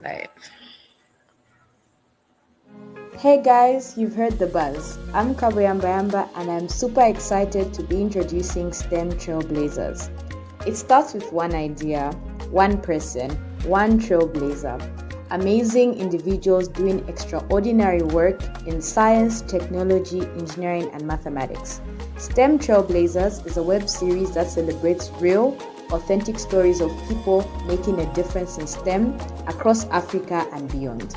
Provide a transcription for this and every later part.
Live. Hey guys, you've heard the buzz. I'm Kabayamba and I'm super excited to be introducing STEM Trailblazers. It starts with one idea, one person, one trailblazer. Amazing individuals doing extraordinary work in science, technology, engineering, and mathematics. STEM Trailblazers is a web series that celebrates real, authentic stories of people making a difference in STEM across Africa and beyond.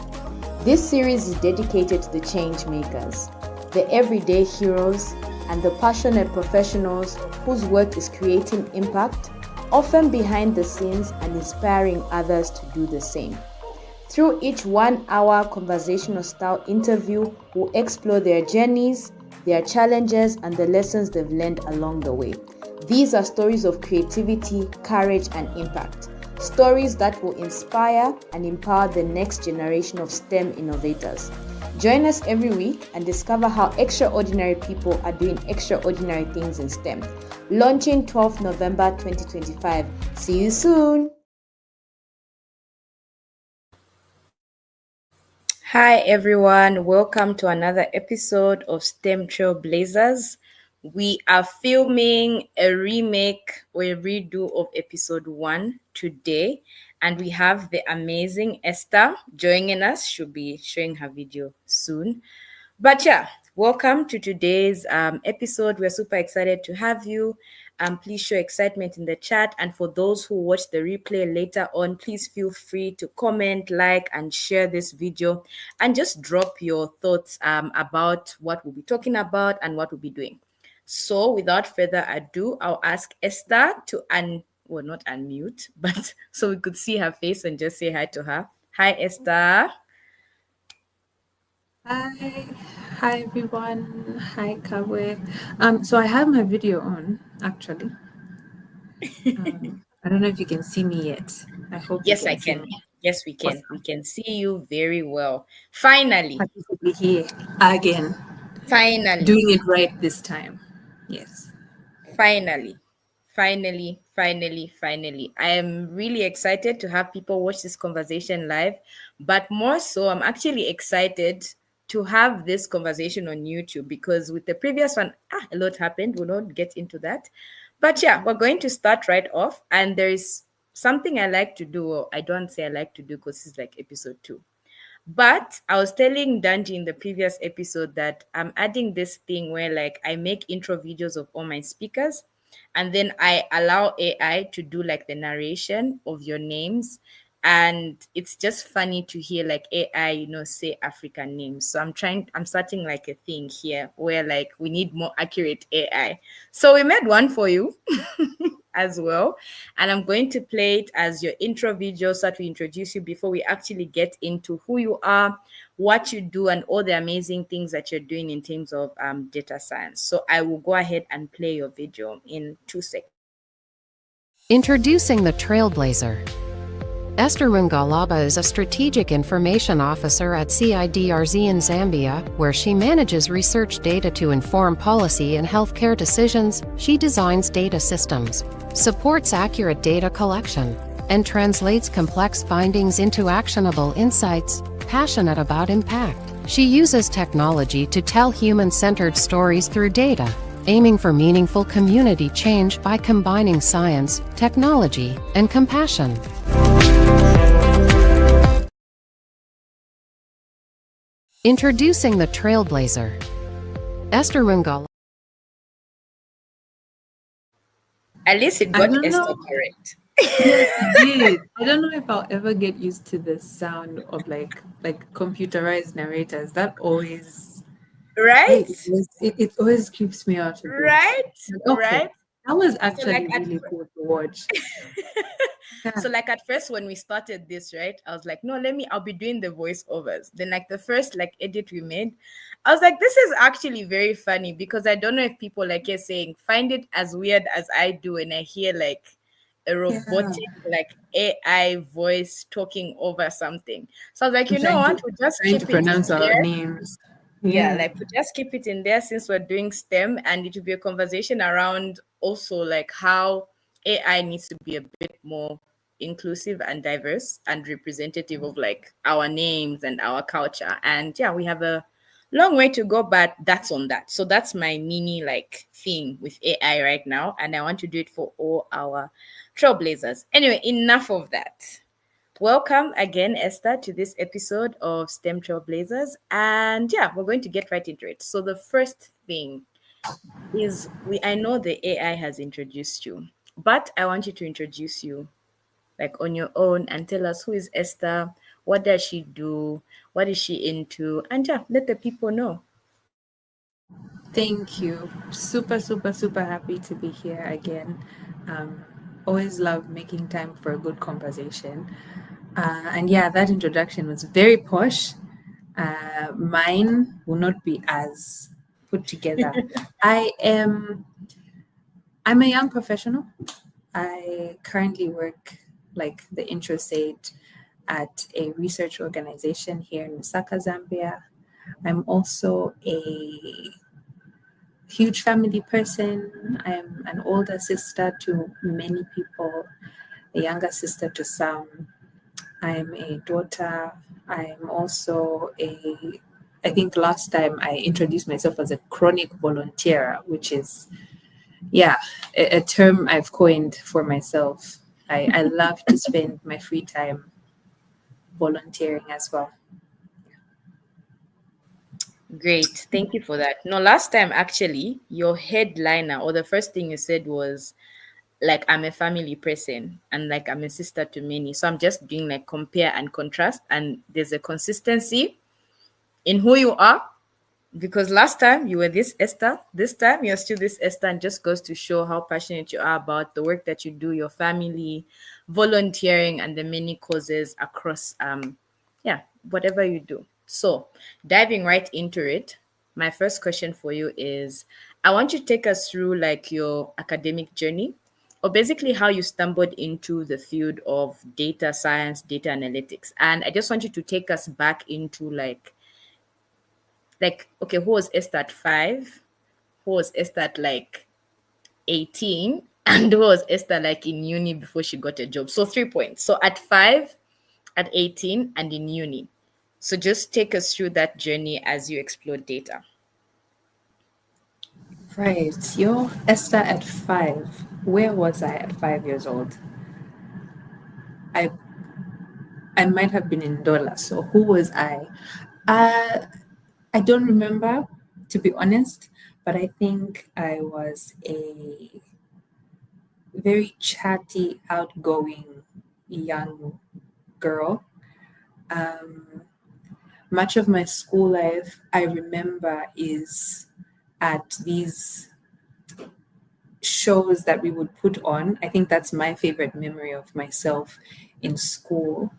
This series is dedicated to the change makers, the everyday heroes, and the passionate professionals whose work is creating impact, often behind the scenes and inspiring others to do the same. Through each 1 hour conversational style interview, we'll explore their journeys, their challenges, and the lessons they've learned along the way. These are stories of creativity, courage, and impact. Stories that will inspire and empower the next generation of STEM innovators. Join us every week and discover how extraordinary people are doing extraordinary things in STEM. Launching 12th November 2025. See you soon! Hi everyone, welcome to another episode of STEM Trailblazers. We are filming a remake or a redo of episode 1 today, and we have the amazing Esther joining us. She'll be showing her video soon. But yeah, welcome to today's episode. We're super excited to have you. Please show excitement in the chat. And for those who watch the replay later on, please feel free to comment, like, and share this video. And just drop your thoughts about what we'll be talking about and what we'll be doing. So without further ado, I'll ask Esther to not unmute, but so we could see her face and just say hi to her. Hi, Esther. Hi everyone. Hi Kawe. So I have my video on actually. I don't know if you can see me yet. I hope Yes, you I can see can. me. Yes, we can. Awesome. We can see you very well. Finally. Happy to be here again. Finally. Doing it right this time. Yes. Finally. Finally. I am really excited to have people watch this conversation live, but more so, I'm actually excited to have this conversation on YouTube because with the previous one, a lot happened. We'll not get into that. But yeah, we're going to start right off. And there is something I like to do, or I don't say I like to do because it's like episode 2. But I was telling Danji in the previous episode that I'm adding this thing where like I make intro videos of all my speakers and then I allow AI to do like the narration of your names. And it's just funny to hear like AI, say African names. So I'm starting like a thing here where like we need more accurate AI. So we made one for you as well. And I'm going to play it as your intro video so that we introduce you before we actually get into who you are, what you do, and all the amazing things that you're doing in terms of data science. So I will go ahead and play your video in 2 seconds. Introducing the Trailblazer. Esther Mungalaba is a Strategic Information Officer at CIDRZ in Zambia, where she manages research data to inform policy and healthcare decisions. She designs data systems, supports accurate data collection, and translates complex findings into actionable insights. Passionate about impact, she uses technology to tell human-centered stories through data, aiming for meaningful community change by combining science, technology, and compassion. Introducing the Trailblazer. Esther Mungalaba. At least it got Esther correct. Yes, it did. I don't know if I'll ever get used to the sound of like computerized narrators. That always Right? it always creeps me out a bit. Right? Okay. Right? That was So actually like really cool to watch. So like at first when we started this, right, I was like, no, I'll be doing the voiceovers. Then like the first like edit we made, I was like, this is actually very funny because I don't know if people like you're saying find it as weird as I do and I hear like a robotic like AI voice talking over something. So I was like, you know what, we'll just Trying keep to it pronounce in our there. names. Yeah, like we just keep it in there since we're doing STEM, and it will be a conversation around also like how AI needs to be a bit more inclusive and diverse and representative of like our names and our culture. And yeah, we have a long way to go, but that's on that. So that's my mini like thing with AI right now. And I want to do it for all our trailblazers. Anyway, enough of that. Welcome again, Esther, to this episode of STEM Trailblazers. And yeah, we're going to get right into it. So the first thing is I know the AI has introduced you, but I want you to introduce you like on your own and tell us who is Esther, what does she do, what is she into, and yeah, let the people know. Thank you. Super, super, super happy to be here again. Um, Always love making time for a good conversation. And yeah, that introduction was very posh. Mine will not be as put together. I am I'm a young professional. I currently work like the intros aide at a research organization here in Lusaka, Zambia. I'm also a huge family person. I'm an older sister to many people, a younger sister to some. I'm a daughter. I'm also I think last time I introduced myself as a chronic volunteer, which is, yeah, a term I've coined for myself. I love to spend my free time volunteering as well. Great. Thank you for that. No, last time actually, your headliner or the first thing you said was like I'm a family person and like I'm a sister to many. So I'm just doing like compare and contrast, and there's a consistency in who you are, because last time you were this Esther, this time you're still this Esther, and just goes to show how passionate you are about the work that you do, your family, volunteering, and the many causes across yeah, whatever you do. So diving right into it, my first question for you is I want you to take us through like your academic journey, or basically how you stumbled into the field of data science, data analytics. And I just want you to take us back into like okay, who was Esther at 5, who was Esther at like 18, and who was Esther like in uni before she got a job. So 3 points. So at 5, at 18, and in uni. So just take us through that journey as you explore data. Right. You're Esther at 5. Where was I at 5 years old? I I might have been in Dola. So who was I? I don't remember, to be honest, but I think I was a very chatty, outgoing young girl. Um, Much of my school life, I remember, is at these shows that we would put on. I think that's my favorite memory of myself in school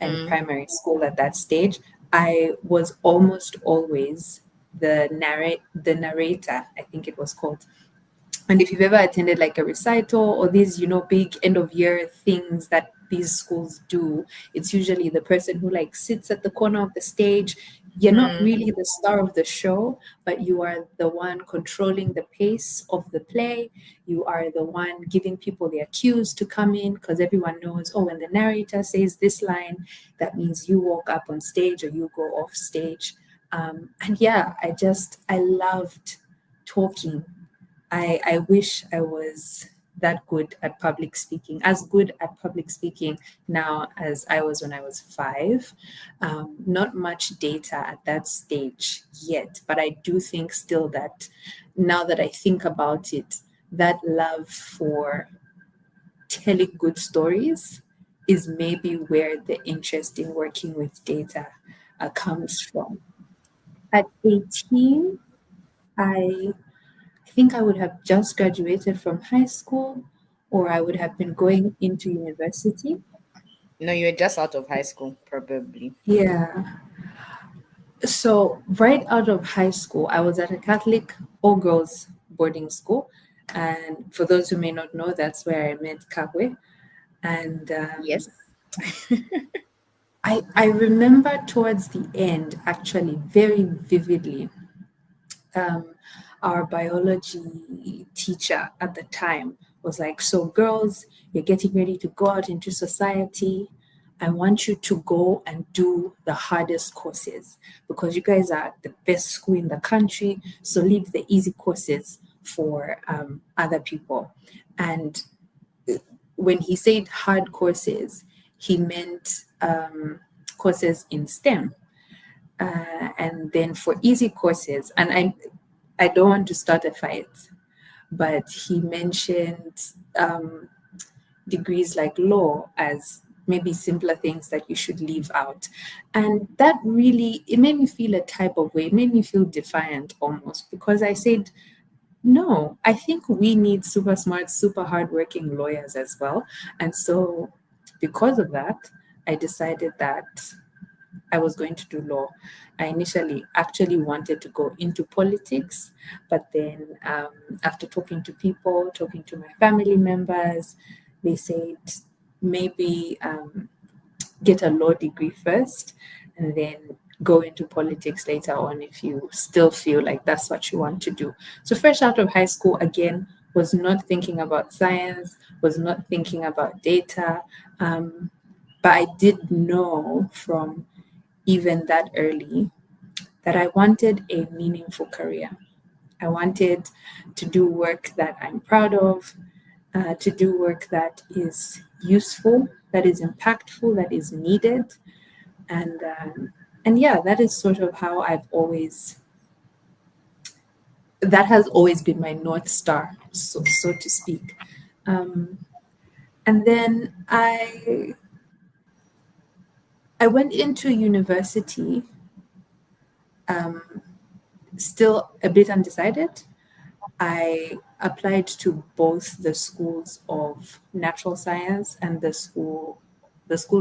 and primary school at that stage. I was almost always the narrator, I think it was called. And if you've ever attended like a recital or these, big end of year things that these schools do, it's usually the person who like sits at the corner of the stage. You're not really the star of the show, but you are the one controlling the pace of the play. You are the one giving people their cues to come in, because everyone knows, oh, when the narrator says this line, that means you walk up on stage or you go off stage. And yeah, I loved talking. I wish I was that good at public speaking, as good at public speaking now as I was when I was 5. Not much data at that stage yet, but I do think still that now that I think about it, that love for telling good stories is maybe where the interest in working with data comes from. At 18, I think I would have just graduated from high school, or I would have been going into university. No, you were just out of high school, probably. Yeah. So, right out of high school, I was at a Catholic all girls boarding school. And for those who may not know, that's where I met Kabwe. And Yes. I remember towards the end, actually, very vividly, um, our biology teacher at the time was like, so girls, you're getting ready to go out into society. I want you to go and do the hardest courses because you guys are the best school in the country. So leave the easy courses for other people. And when he said hard courses, he meant courses in STEM. And then for easy courses, and I don't want to start a fight, but he mentioned degrees like law as maybe simpler things that you should leave out. And that really, it made me feel a type of way. It made me feel defiant almost, because I said, no, I think we need super smart, super hardworking lawyers as well. And so because of that, I decided that I was going to do law. I initially actually wanted to go into politics, but then after talking to people, talking to my family members, they said maybe get a law degree first and then go into politics later on if you still feel like that's what you want to do. So fresh out of high school, again, was not thinking about science, was not thinking about data, but I did know from even that early that I wanted a meaningful career. I wanted to do work that I'm proud of, to do work that is useful, that is impactful, that is needed. And yeah, that is sort of how that has always been my North Star, so to speak. And then I went into university still a bit undecided. I applied to both the schools of natural science and the school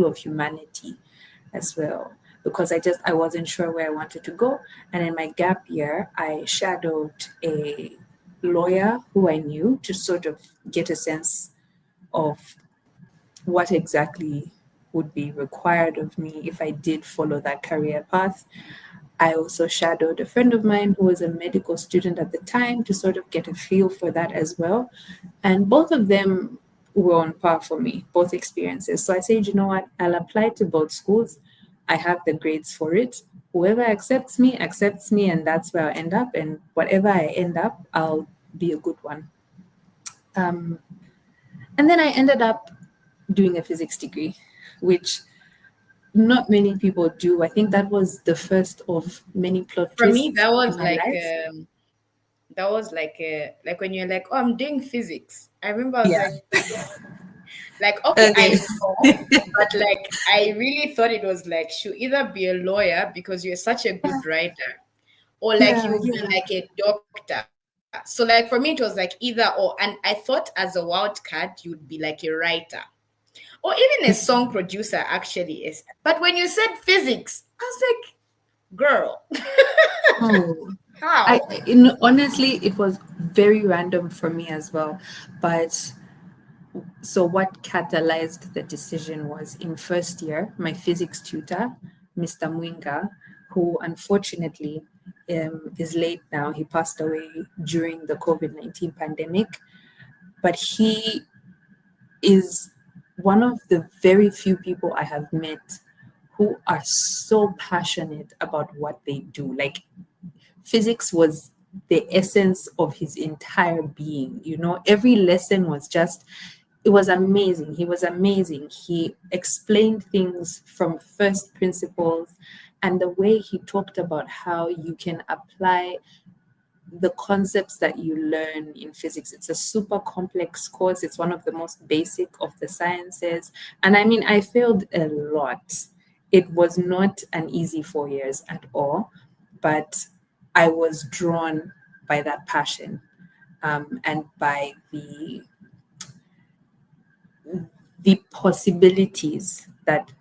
of humanity as well, because I wasn't sure where I wanted to go. And in my gap year, I shadowed a lawyer who I knew to sort of get a sense of what exactly would be required of me if I did follow that career path. I also shadowed a friend of mine who was a medical student at the time to sort of get a feel for that as well. And both of them were on par for me, both experiences. So I said, you know what, I'll apply to both schools. I have the grades for it. Whoever accepts me, and that's where I end up. And whatever I end up, I'll be a good one. And then I ended up doing a physics degree, which not many people do. I think that was the first of many plot For me, twists in my life. that was like when you're like, oh, I'm doing physics. I remember I was Yeah. like, okay, I Okay. know, but like I really thought it was like she'll either be a lawyer because you're such a good writer, or like Yeah, you'll be yeah. like a doctor. So like for me, it was like either or. And I thought as a wild card, you'd be like a writer or even a song producer, actually. Is but when you said physics, I was like, girl, Oh, how? honestly, it was very random for me as well. But so what catalyzed the decision was in first year, my physics tutor, Mr. Mwinga, who unfortunately is late now. He passed away during the COVID-19 pandemic, but he is one of the very few people I have met who are so passionate about what they do. Like physics was the essence of his entire being. You know, every lesson was just, it was amazing. He was amazing. He explained things from first principles, and the way he talked about how you can apply the concepts that you learn in physics. It's a super complex course. It's one of the most basic of the sciences. And I mean, I failed a lot. It was not an easy 4 years at all, but I was drawn by that passion, and by the possibilities that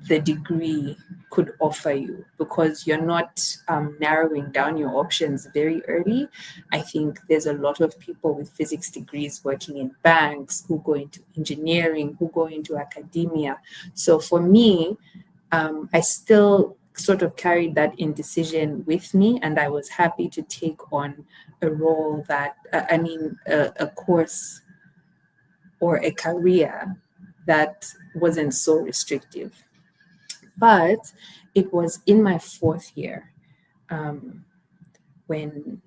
the degree could offer you, because you're not narrowing down your options very early. I think there's a lot of people with physics degrees working in banks, who go into engineering, who go into academia. So for me, I still sort of carried that indecision with me, and I was happy to take on a role that, a course or a career that wasn't so restrictive. But it was in my fourth year, when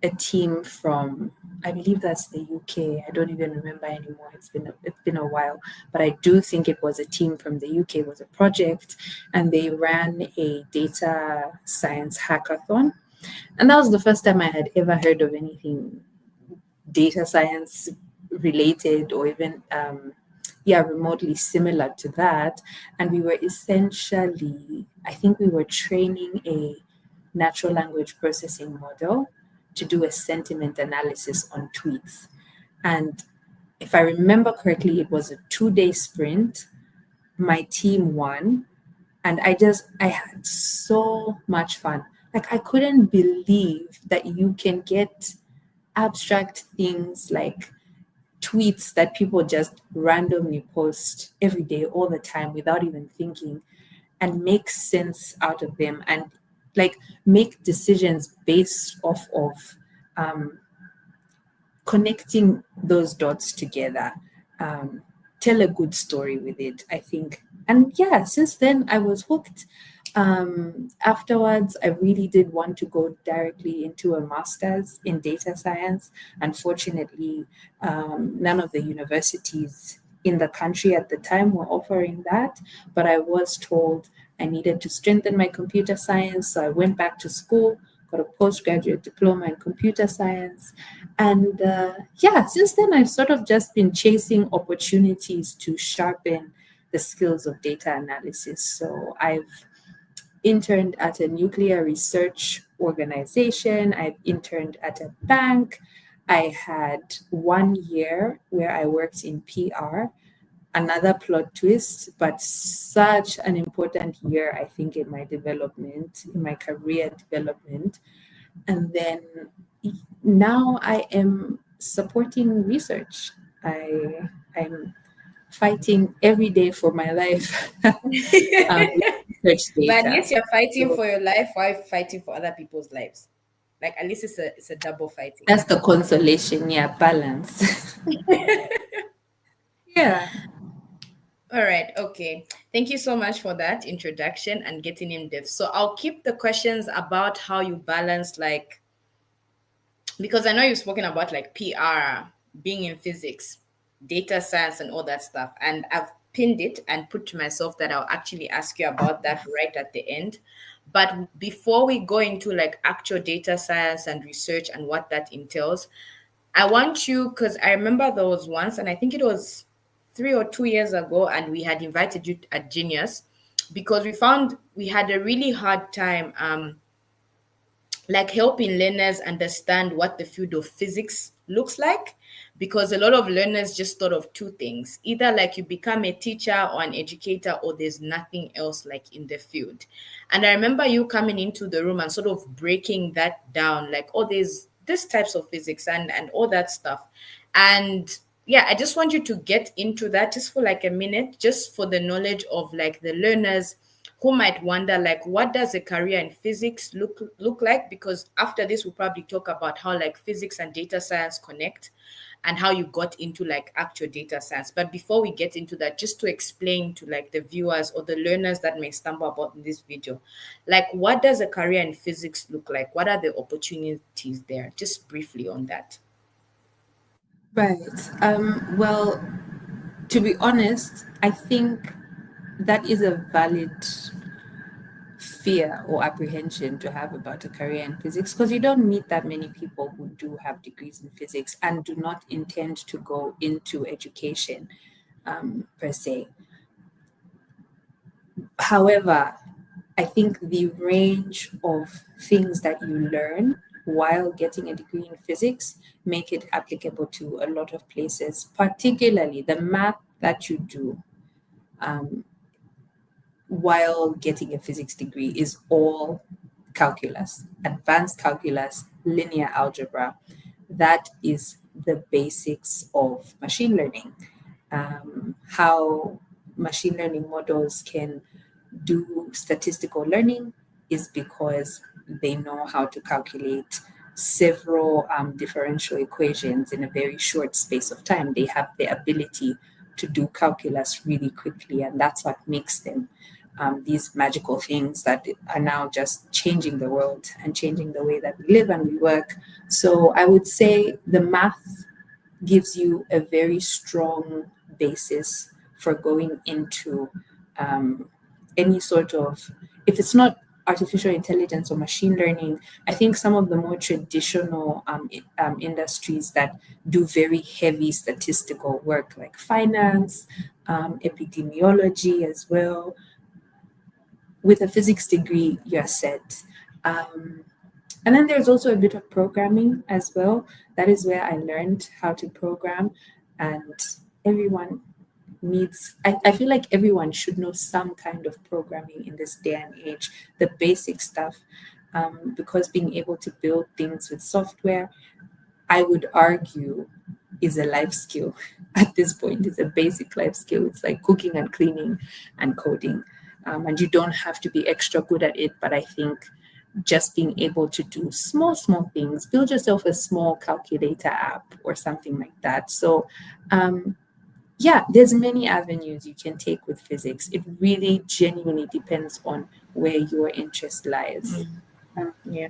a team from, I believe that's the UK. I don't even remember anymore. It's been a while, but I do think it was a team from the UK. It was a project, and they ran a data science hackathon, and that was the first time I had ever heard of anything data science related, or even remotely similar to that. And we were essentially, I think we were training a natural language processing model to do a sentiment analysis on tweets. And if I remember correctly, it was a 2-day sprint. My team won, and I had so much fun. Like, I couldn't believe that you can get abstract things like tweets that people just randomly post every day, all the time, without even thinking, and make sense out of them, and like make decisions based off of connecting those dots together, tell a good story with it, I think. And yeah, since then I was hooked. Afterwards, I really did want to go directly into a master's in data science. Unfortunately, none of the universities in the country at the time were offering that, but I was told I needed to strengthen my computer science. So I went back to school, got a postgraduate diploma in computer science. And since then, I've sort of just been chasing opportunities to sharpen the skills of data analysis. So I've interned at a nuclear research organization. I've interned at a bank. I had 1 year where I worked in PR, another plot twist, but such an important year, I think, in my development, in my career development. And then now I am supporting research. I'm fighting every day for my life. Research But at data. least you're fighting for your life while fighting for other people's lives. Like, at least it's a double fighting. That's the consolation, balance. Yeah. All right, okay. Thank you so much for that introduction and getting in depth. So I'll keep the questions about how you balance, like, because I know you've spoken about like PR, being in physics, data science, and all that stuff. And I've pinned it and put to myself that I'll actually ask you about that right at the end. But before we go into like actual data science and research and what that entails, I want you, because I remember there was once, and I think it was 3 or 2 years ago, and we had invited you at Genius because we found we had a really hard time like helping learners understand what the field of physics looks like, because a lot of learners just thought of two things: either like you become a teacher or an educator, or there's nothing else like in the field. And I remember you coming into the room and sort of breaking that down, like, oh, there's this types of physics and all that stuff. And yeah, I just want you to get into that just for like a minute, just for the knowledge of like the learners who might wonder, like, what does a career in physics look like? Because after this, we'll probably talk about how like physics and data science connect and how you got into like actual data science. But before we get into that, just to explain to like the viewers or the learners that may stumble about in this video, like, what does a career in physics look like? What are the opportunities there? Just briefly on that. Right. Well, to be honest, I think that is a valid fear or apprehension to have about a career in physics, because you don't meet that many people who do have degrees in physics and do not intend to go into education per se. However, I think the range of things that you learn while getting a degree in physics make it applicable to a lot of places, particularly the math that you do while getting a physics degree is all calculus, advanced calculus, linear algebra. That is the basics of machine learning. How machine learning models can do statistical learning is because they know how to calculate several differential equations in a very short space of time. They have the ability to do calculus really quickly, and that's what makes them these magical things that are now just changing the world and changing the way that we live and we work. So I would say the math gives you a very strong basis for going into any sort of, if it's not artificial intelligence or machine learning, I think some of the more traditional industries that do very heavy statistical work, like finance, epidemiology as well. With a physics degree, you're set. And then there's also a bit of programming as well. That is where I learned how to program, and everyone needs, I feel like everyone should know some kind of programming in this day and age, the basic stuff, because being able to build things with software, I would argue, is a life skill at this point. It's a basic life skill. It's like cooking and cleaning and coding. And you don't have to be extra good at it, but I think just being able to do small things, build yourself a small calculator app or something like that. So yeah, there's many avenues you can take with physics. It really genuinely depends on where your interest lies. Yeah.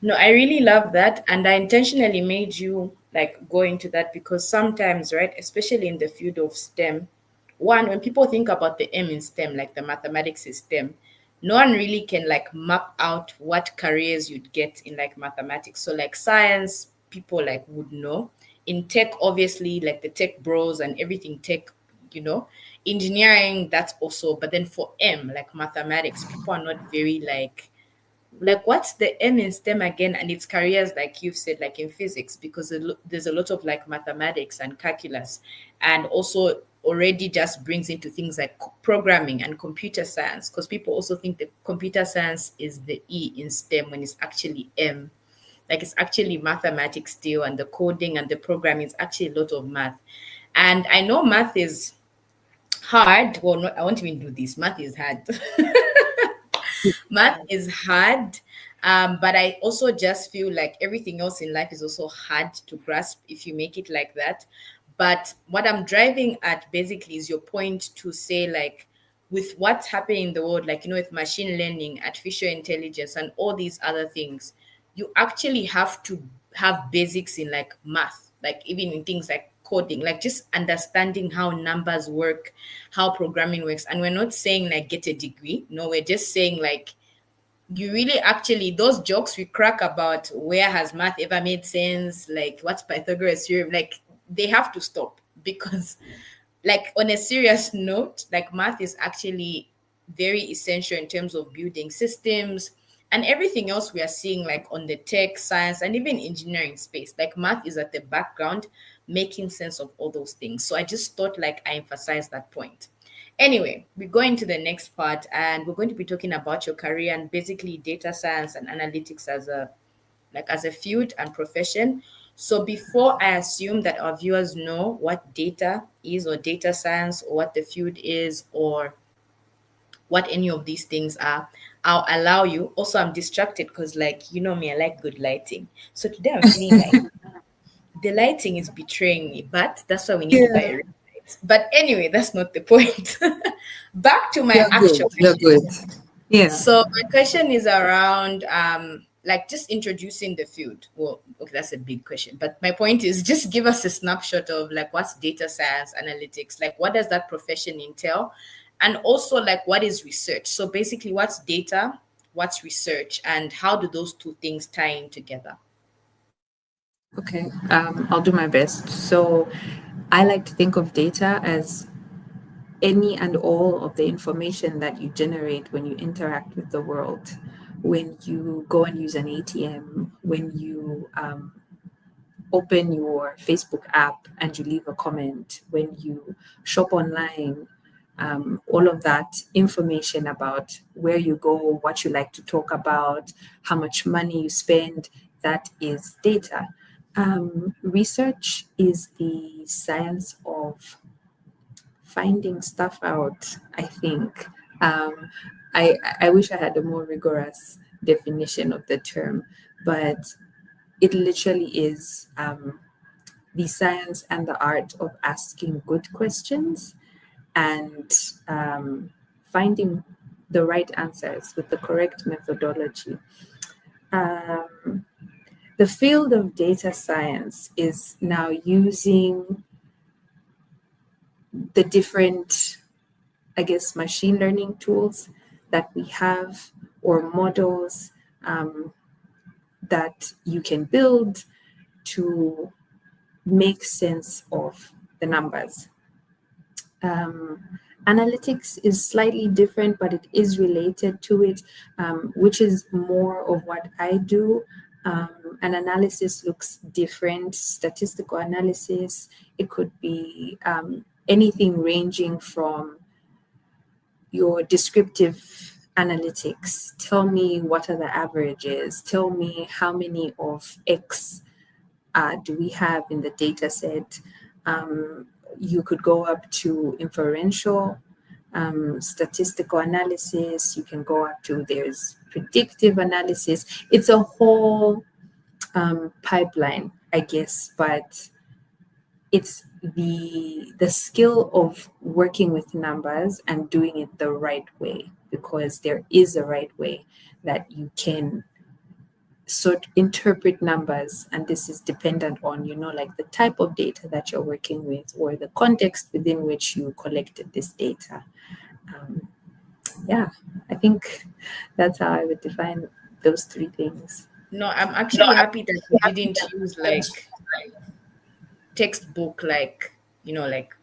No, I really love that. And I intentionally made you like go into that because sometimes, right, especially in the field of STEM, one, when people think about the M in STEM, like the mathematics is STEM, no one really can like map out what careers you'd get in like mathematics. So like science, people like would know. In tech, obviously, like the tech bros and everything tech, you know, engineering, that's also, but then for M, like mathematics, people are not very like what's the M in STEM again? And it's careers like you've said, like in physics, because there's a lot of like mathematics and calculus, and also already just brings into things like programming and computer science, because people also think that computer science is the E in STEM when it's actually M. Like it's actually mathematics still, and the coding and the programming is actually a lot of math. And I know math is hard. Well, not, I won't even do this. Math is hard. Math is hard. But I also just feel like everything else in life is also hard to grasp if you make it like that. But what I'm driving at basically is your point to say, like, with what's happening in the world, like, you know, with machine learning, artificial intelligence, and all these other things, you actually have to have basics in like math, like even in things like coding, like just understanding how numbers work, how programming works. And we're not saying like get a degree. No, we're just saying like you really actually, those jokes we crack about where has math ever made sense, like what's Pythagoras theorem, like they have to stop, because like on a serious note, like math is actually very essential in terms of building systems and everything else we are seeing like on the tech, science, and even engineering space. Like math is at the background making sense of all those things. So I just thought like I emphasized that point. Anyway, we go into the next part, and we're going to be talking about your career and basically data science and analytics as a field and profession. So before I assume that our viewers know what data is or data science or what the field is or what any of these things are, I'll allow you. Also, I'm distracted because, like, you know me, I like good lighting. So today I'm feeling like the lighting is betraying me, but that's why we need to buy a ring light. But anyway, that's not the point. Back to my You're good. actual You're question. good. Yeah. So my question is around like just introducing the field. Well, okay, that's a big question. But my point is just give us a snapshot of like what's data science analytics, like what does that profession entail? And also like what is research? So basically what's data, what's research, and how do those two things tie in together? Okay. I'll do my best. So I like to think of data as any and all of the information that you generate when you interact with the world, when you go and use an ATM, when you open your Facebook app and you leave a comment, when you shop online, all of that information about where you go, what you like to talk about, how much money you spend, that is data. Research is the science of finding stuff out, I think. I wish I had a more rigorous definition of the term, but it literally is the science and the art of asking good questions and finding the right answers with the correct methodology. The field of data science is now using the different, I guess, machine learning tools that we have, or models that you can build to make sense of the numbers. Analytics is slightly different, but it is related to it, which is more of what I do. An analysis looks different. Statistical analysis, it could be anything ranging from your descriptive analytics. Tell me what are the averages. Tell me how many of X do we have in the data set. You could go up to inferential statistical analysis. You can go up to, there's predictive analysis. It's a whole pipeline, I guess, but it's the skill of working with numbers and doing it the right way, because there is a right way that you can sort interpret numbers, and this is dependent on, like the type of data that you're working with or the context within which you collected this data. Yeah, I think that's how I would define those three things. No, I'm actually happy that you didn't use like textbook, like, like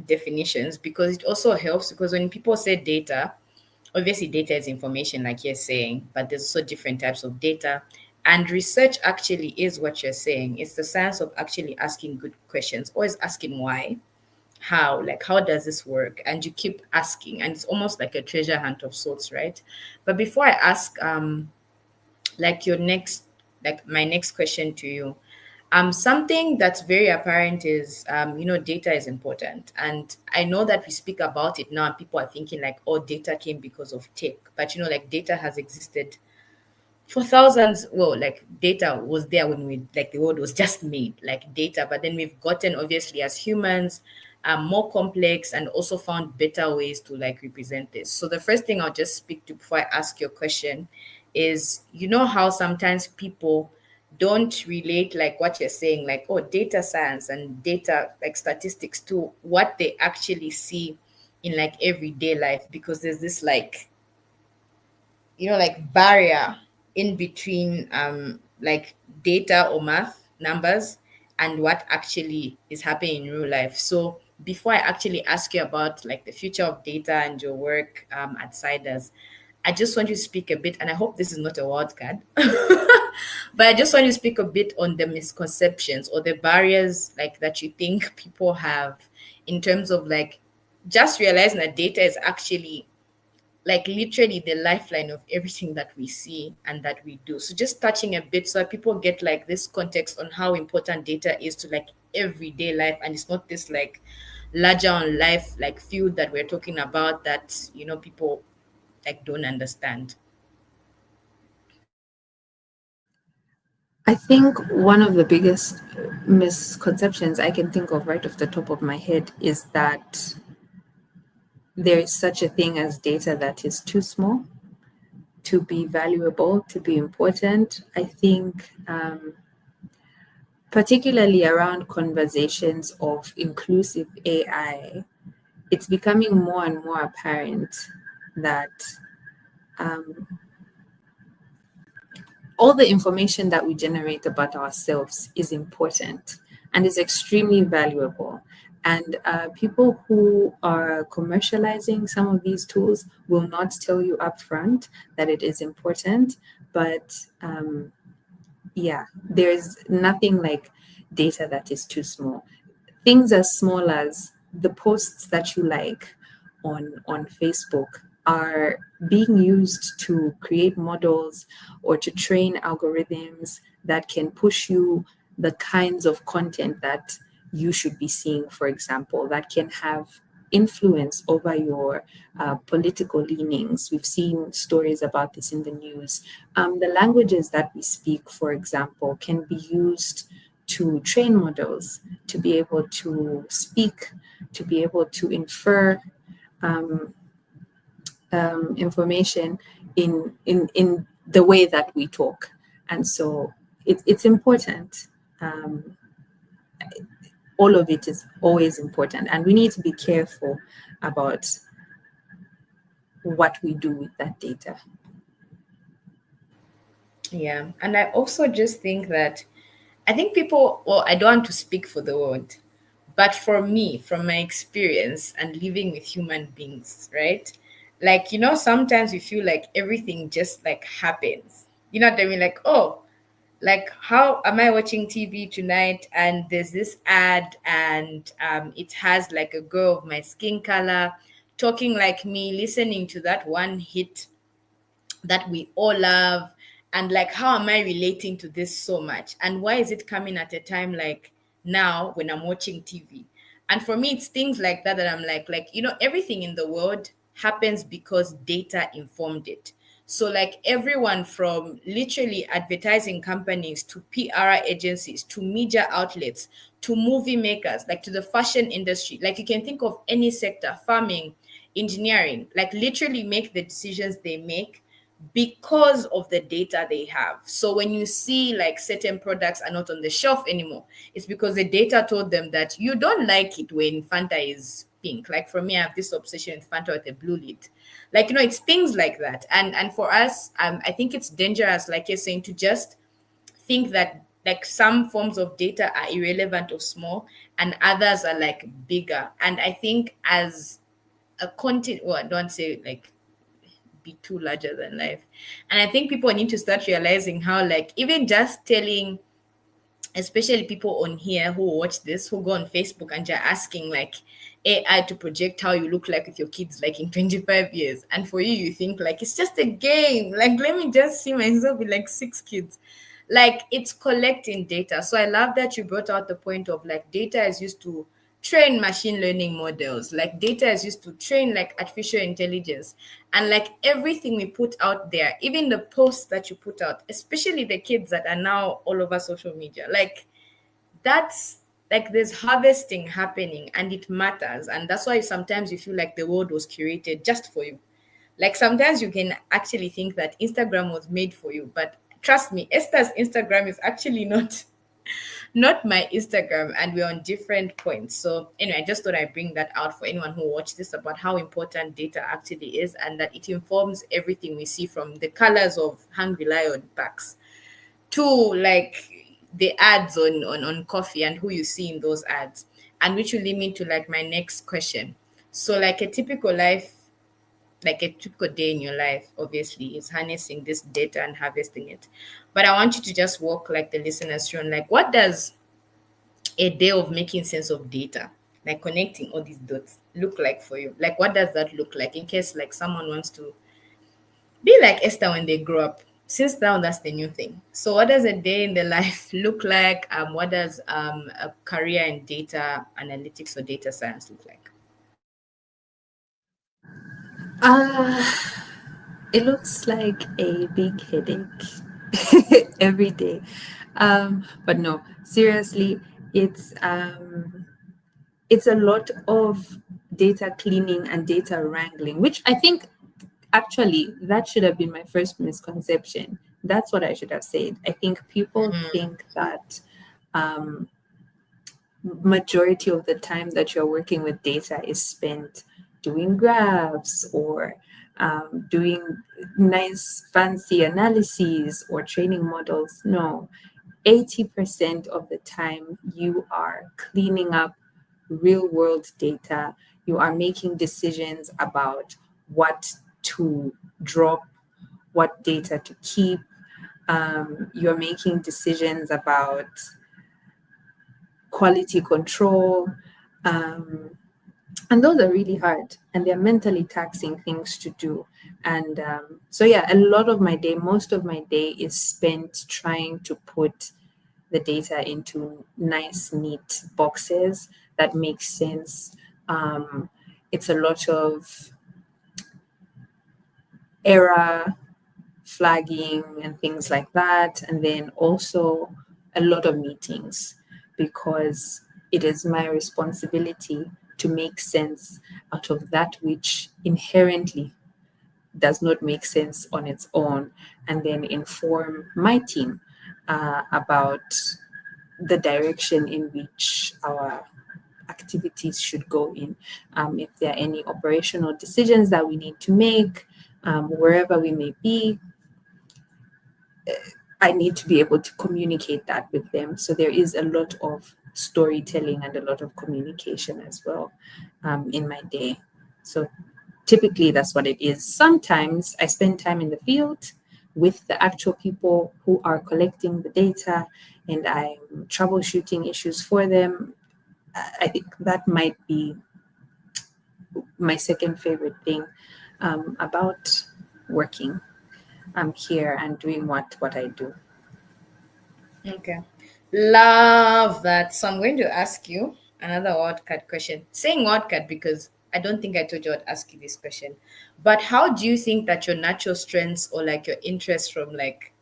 definitions, because it also helps, because when people say data, obviously data is information, like you're saying, but there's also different types of data. And research actually is what you're saying. It's the science of actually asking good questions, always asking why, how, like how does this work? And you keep asking, and it's almost like a treasure hunt of sorts, right? But before I ask like your next, like my next question to you, something that's very apparent is, data is important. And I know that we speak about it now and people are thinking like, oh, data came because of tech. But, like data has existed for thousands. Well, like data was there when like the world was just made, like data. But then we've gotten, obviously, as humans, more complex, and also found better ways to like represent this. So the first thing I'll just speak to before I ask your question is, how sometimes people don't relate like what you're saying, like, oh, data science and data like statistics, to what they actually see in like everyday life, because there's this like, like barrier in between like data or math numbers and what actually is happening in real life. So before I actually ask you about like the future of data and your work at Siders, I just want you to speak a bit, and I hope this is not a wild card, but I just want you to speak a bit on the misconceptions or the barriers like that you think people have in terms of like just realizing that data is actually like literally the lifeline of everything that we see and that we do. So just touching a bit so that people get like this context on how important data is to like everyday life, and it's not this like larger on life like field that we're talking about that people like don't understand. I think one of the biggest misconceptions I can think of right off the top of my head is that there is such a thing as data that is too small to be valuable, to be important. I think particularly around conversations of inclusive AI, it's becoming more and more apparent that all the information that we generate about ourselves is important and is extremely valuable. And people who are commercializing some of these tools will not tell you upfront that it is important, but yeah, there's nothing like data that is too small. Things as small as the posts that you like on Facebook are being used to create models or to train algorithms that can push you the kinds of content that you should be seeing, for example, that can have influence over your political leanings. We've seen stories about this in the news. The languages that we speak, for example, can be used to train models to be able to speak, to be able to infer um, information in the way that we talk. And so it's important. All of it is always important, and we need to be careful about what we do with that data. Yeah. And I also just think that I think people, well, I don't want to speak for the world, but for me, from my experience and living with human beings, right? Like, sometimes we feel like everything just like happens. You know what I mean? Like, oh, like how am I watching TV tonight and there's this ad and it has like a girl of my skin color talking like me, listening to that one hit that we all love, and like how am I relating to this so much, and why is it coming at a time like now when I'm watching TV? And for me it's things like that that I'm like everything in the world happens because data informed it. So like everyone from literally advertising companies to PR agencies to media outlets to movie makers, like to the fashion industry, like you can think of any sector, farming, engineering, like literally make the decisions they make because of the data they have. So when you see like certain products are not on the shelf anymore, it's because the data told them that you don't like it when Fanta is pink. Like for me, I have this obsession with Fanta with a blue lid. Like, it's things like that. And for us, I think it's dangerous, like you're saying, to just think that like some forms of data are irrelevant or small and others are like bigger. And I think as a content, well, I don't say like be too larger than life. And I think people need to start realizing how, like, even just telling, especially people on here who watch this, who go on Facebook and you're asking like AI to project how you look like with your kids, like in 25 years. And for you, you think like it's just a game. Like, let me just see myself with like 6 kids. Like, it's collecting data. So I love that you brought out the point of like data is used to train machine learning models, like data is used to train like artificial intelligence, and like everything we put out there, even the posts that you put out, especially the kids that are now all over social media, like that's like there's harvesting happening and it matters. And that's why sometimes you feel like the world was curated just for you. Like sometimes you can actually think that Instagram was made for you, but trust me, Esther's Instagram is actually not my Instagram, and we're on different points. So anyway, I just thought I'd bring that out for anyone who watched this about how important data actually is, and that it informs everything we see, from the colors of Hungry Lion packs to like the ads on coffee and who you see in those ads. And which will lead me to like my next question. So like a typical life, like a typical day in your life, obviously, is harnessing this data and harvesting it. But I want you to just walk like the listeners through, and like, what does a day of making sense of data, like connecting all these dots, look like for you? Like, what does that look like in case like someone wants to be like Esther when they grow up? Since now that's the new thing. So, what does a day in the life look like? What does a career in data analytics or data science look like? Uh, it looks like a big headache every day. But no, seriously, it's a lot of data cleaning and data wrangling, which I think actually that should have been my first misconception. That's what I should have said. I think people think that majority of the time that you're working with data is spent doing graphs or doing nice fancy analyses or training models. No, 80% of the time you are cleaning up real world data. You are making decisions about what to drop, what data to keep. You're making decisions about quality control. And those are really hard and they're mentally taxing things to do. And so, yeah, a lot of my day, most of my day is spent trying to put the data into nice, neat boxes that make sense. it's a lot of error flagging and things like that. And then also a lot of meetings, because it is my responsibility to make sense out of that which inherently does not make sense on its own, and then inform my team about the direction in which our activities should go in. If there are any operational decisions that we need to make, wherever we may be, I need to be able to communicate that with them. So there is a lot of storytelling and a lot of communication as well in my day. So typically that's what it is. Sometimes I spend time in the field with the actual people who are collecting the data, and I'm troubleshooting issues for them. I think that might be my second favorite thing about working here and doing what I do. Okay. Love that. So I'm going to ask you another wildcard question. Saying wildcard because I don't think I told you I'd ask you this question. But how do you think that your natural strengths or like your interests from like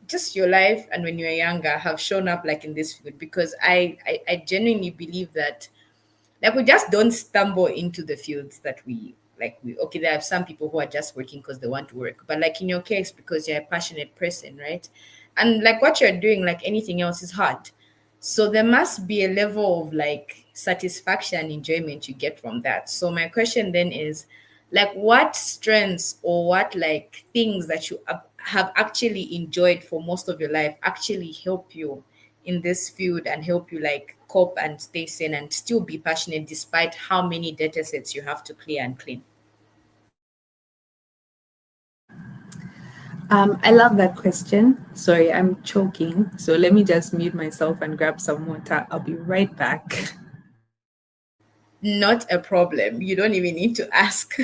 just your life and when you were younger have shown up like in this field? Because I genuinely believe that like we just don't stumble into the fields that we like we okay, there are some people who are just working because they want to work, but like in your case because you're a passionate person, right? And like what you're doing, like anything else, is hard. So there must be a level of like satisfaction and enjoyment you get from that. So my question then is like what strengths or what like things that you have actually enjoyed for most of your life actually help you in this field and help you like cope and stay sane and still be passionate despite how many data sets you have to clear and clean? I love that question. Sorry, I'm choking. So let me just mute myself and grab some water. I'll be right back. Not a problem. You don't even need to ask.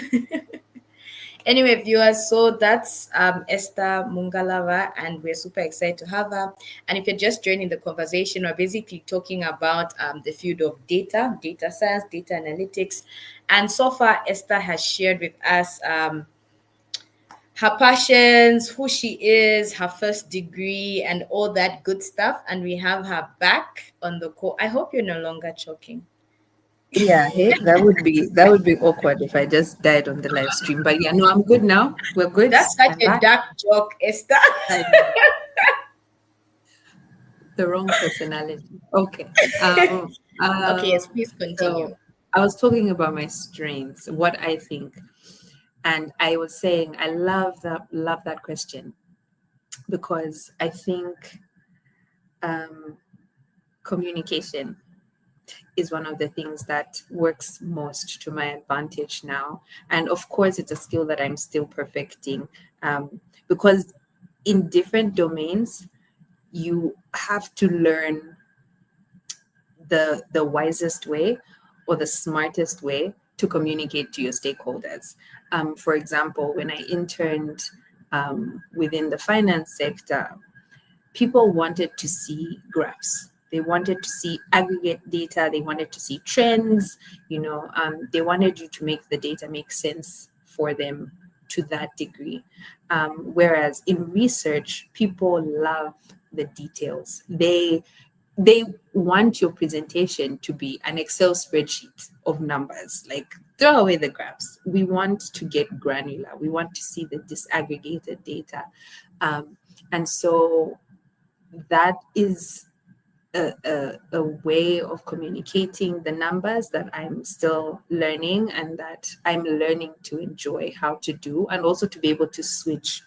Anyway, viewers, so that's Esther Mungalaba, and we're super excited to have her. And if you're just joining the conversation, we're basically talking about the field of data, data science, data analytics. And so far, Esther has shared with us her passions, who she is, her first degree, and all that good stuff. And we have her back on the call. I hope you're no longer choking. Yeah, hey, that would be awkward if I just died on the live stream. But yeah, no, I'm good now. We're good. That's such I'm a back. dark joke, Esther. I know. The wrong personality. Okay. Okay, yes, please So continue. I was talking about my strengths, what I think, and I was saying I love that question, because I think communication is one of the things that works most to my advantage now. And of course, it's a skill that I'm still perfecting, because in different domains, you have to learn the wisest way or the smartest way to communicate to your stakeholders. For example, when I interned within the finance sector, people wanted to see graphs. They wanted to see aggregate data. They wanted to see trends. They wanted you to make the data make sense for them to that degree. Whereas in research, people love the details. They want your presentation to be an Excel spreadsheet of numbers. Like, throw away the graphs. We want to get granular. We want to see the disaggregated data. And so that is a way of communicating the numbers that I'm still learning, and that I'm learning to enjoy how to do, and also to be able to switch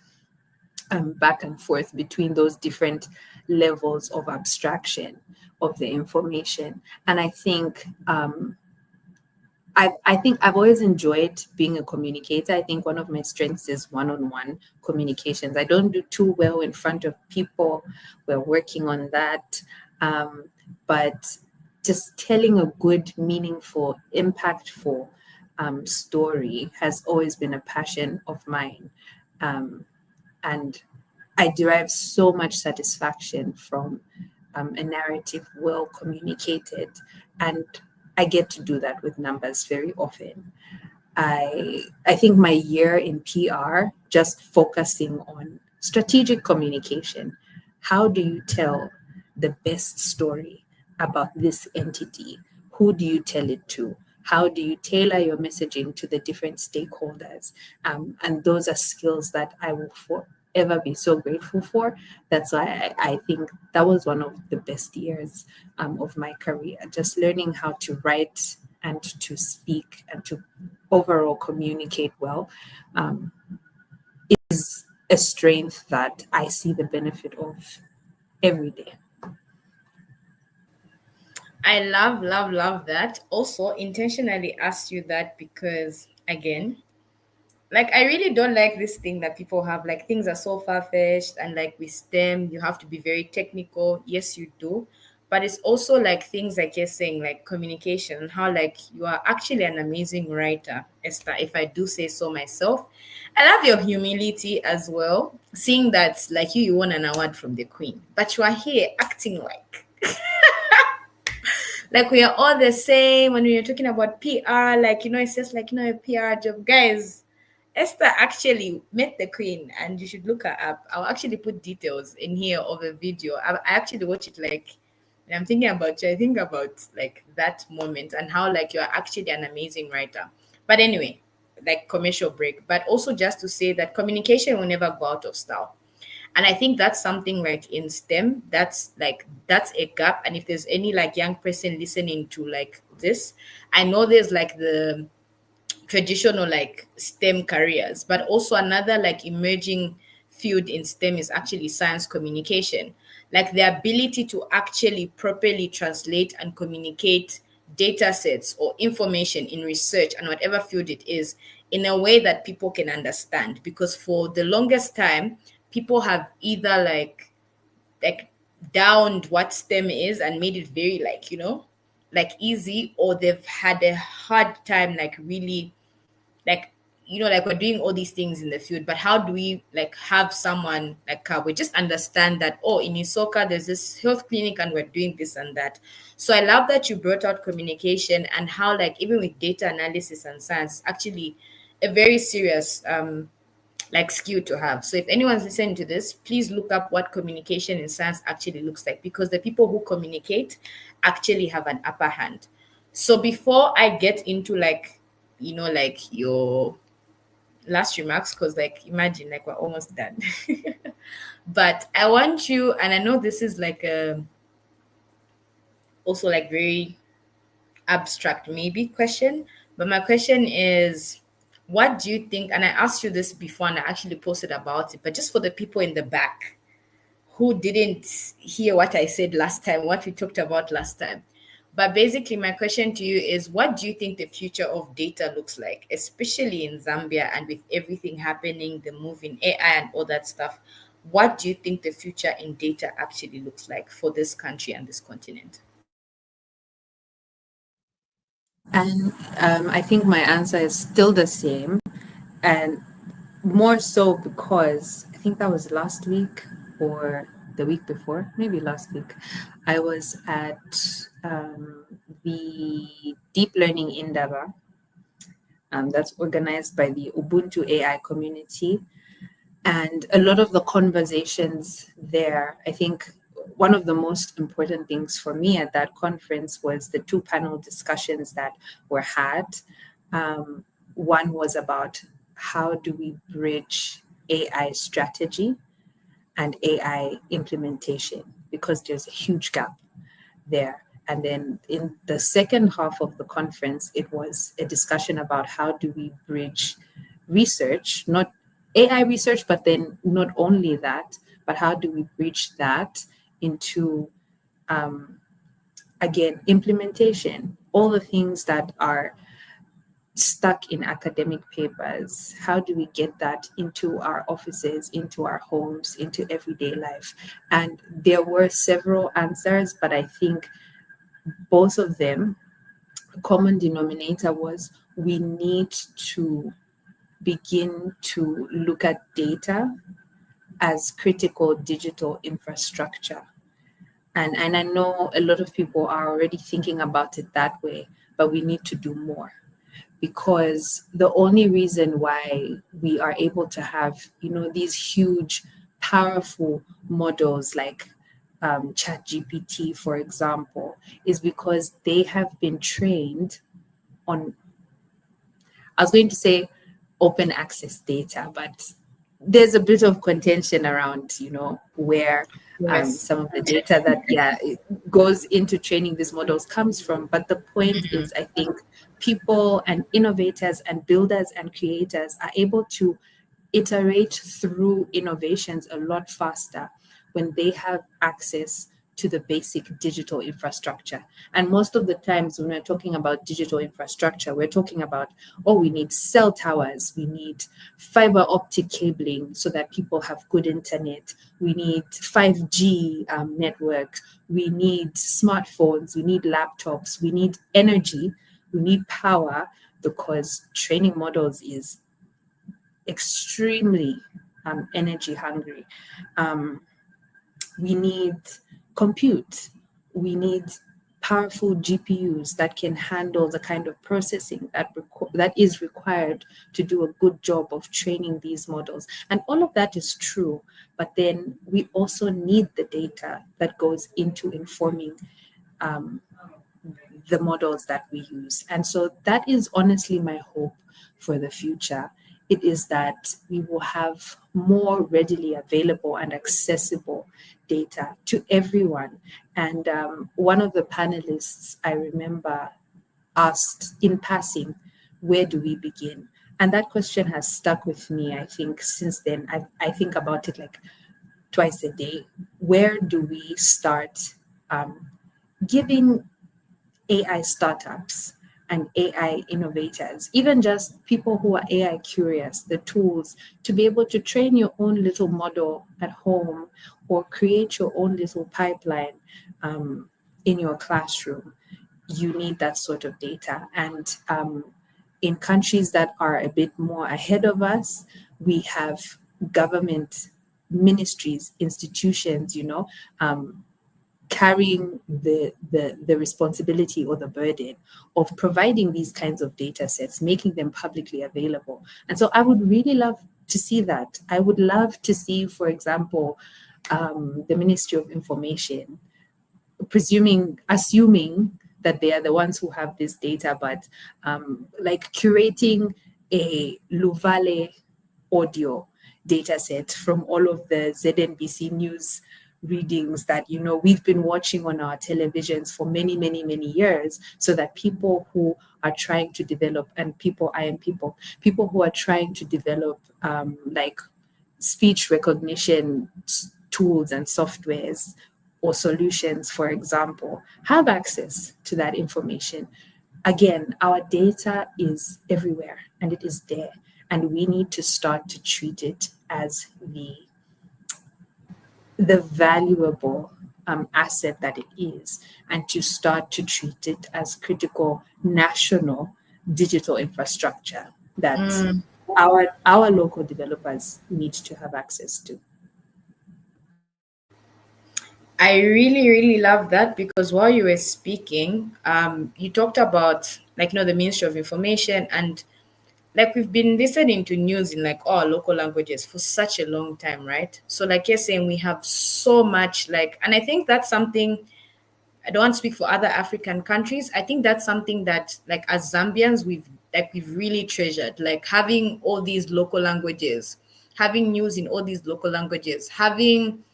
back and forth between those different levels of abstraction of the information. And I think I've always enjoyed being a communicator. I think one of my strengths is one-on-one communications. I don't do too well in front of people. We're working on that. But just telling a good, meaningful, impactful story has always been a passion of mine. And I derive so much satisfaction from a narrative well communicated. And I get to do that with numbers very often. I think my year in PR, just focusing on strategic communication. How do you tell the best story about this entity? Who do you tell it to? How do you tailor your messaging to the different stakeholders? And those are skills that I will forever be so grateful for. That's why I think that was one of the best years of my career, just learning how to write and to speak and to overall communicate well is a strength that I see the benefit of every day. I love, love, love that. Also, intentionally asked you that because, again, like I really don't like this thing that people have. Like things are so far fetched, and like with STEM, you have to be very technical. Yes, you do. But it's also like things like you're saying, like communication, how like you are actually an amazing writer, Esther, if I do say so myself. I love your humility as well, seeing that like you won an award from the Queen, but you are here acting like we are all the same when we're talking about PR, like it's just like a PR job. Guys, Esther actually met the Queen and you should look her up. I'll actually put details in here of a video. I actually watch it like when I'm thinking about you, I think about like that moment and how like you're actually an amazing writer. But anyway, like commercial break. But also just to say that communication will never go out of style. And I think that's something like in STEM, that's a gap. And if there's any like young person listening to like this, I know there's like the traditional like STEM careers, but also another like emerging field in STEM is actually science communication. Like the ability to actually properly translate and communicate data sets or information in research and whatever field it is in a way that people can understand. Because for the longest time, people have either like downed what STEM is and made it very like, like easy, or they've had a hard time like really like like we're doing all these things in the field, but how do we like have someone like we just understand that, oh, in Isoka there's this health clinic and we're doing this and that. So I love that you brought out communication and how like even with data analysis and science, actually a very serious like skill to have. So if anyone's listening to this, please look up what communication in science actually looks like, because the people who communicate actually have an upper hand. So before I get into like like your last remarks, because like imagine like we're almost done. But I want you, and I know this is like also like very abstract maybe question, but my question is, what do you think? And I asked you this before and I actually posted about it, but just for the people in the back who didn't hear what I said last time, what we talked about last time. But basically, my question to you is, what do you think the future of data looks like, especially in Zambia and with everything happening, the move in AI and all that stuff? What do you think the future in data actually looks like for this country and this continent? And I think my answer is still the same. And more so because I think that was last week or the week before, maybe last week, I was at the Deep Learning Indaba that's organized by the Ubuntu AI community. And a lot of the conversations there, I think one of the most important things for me at that conference was the two panel discussions that were had. One was about how do we bridge AI strategy and AI implementation, because there's a huge gap there. And then in the second half of the conference, it was a discussion about how do we bridge research, not AI research, but then not only that, but how do we bridge that into, again, implementation, all the things that are stuck in academic papers. How do we get that into our offices, into our homes, into everyday life? And there were several answers, but I think both of them, a common denominator was we need to begin to look at data as critical digital infrastructure. And I know a lot of people are already thinking about it that way, but we need to do more, because the only reason why we are able to have, these huge, powerful models like ChatGPT, for example, is because they have been trained on, I was going to say open access data, but there's a bit of contention around, where Yes. some of the data that, yeah, it goes into training these models comes from. But the point is, I think people and innovators and builders and creators are able to iterate through innovations a lot faster when they have access to the basic digital infrastructure. And most of the times when we're talking about digital infrastructure, we're talking about, oh, we need cell towers, we need fiber optic cabling so that people have good internet, we need 5G network, we need smartphones, we need laptops, we need energy, we need power, because training models is extremely energy hungry. We need compute. We need powerful GPUs that can handle the kind of processing that is required to do a good job of training these models. And all of that is true, but then we also need the data that goes into informing the models that we use. And so that is honestly my hope for the future. It is that we will have more readily available and accessible data to everyone. And one of the panelists, I remember, asked in passing, where do we begin? And that question has stuck with me, I think, since then. I think about it like twice a day. Where do we start giving AI startups and AI innovators, even just people who are AI curious, the tools to be able to train your own little model at home or create your own little pipeline in your classroom? You need that sort of data. And in countries that are a bit more ahead of us, we have government ministries, institutions, carrying the responsibility or the burden of providing these kinds of data sets, making them publicly available. And so I would really love to see that. I would love to see, for example, the Ministry of Information, assuming that they are the ones who have this data, but like curating a Luvale audio data set from all of the ZNBC news readings that we've been watching on our televisions for many, many, many years, so that people who are trying to develop, and people who are trying to develop like speech recognition tools and softwares or solutions, for example, have access to that information. Again, our data is everywhere and it is there, and we need to start to treat it as the valuable asset that it is, and to start to treat it as critical national digital infrastructure that our local developers need to have access to. I really, really love that, because while you were speaking, you talked about, like, the Ministry of Information, and like we've been listening to news in like all local languages for such a long time, right? So like you're saying, we have so much, like, and I think that's something, I don't want to speak for other African countries. I think that's something that, like, as Zambians, we've really treasured, like having all these local languages, having news in all these local languages, having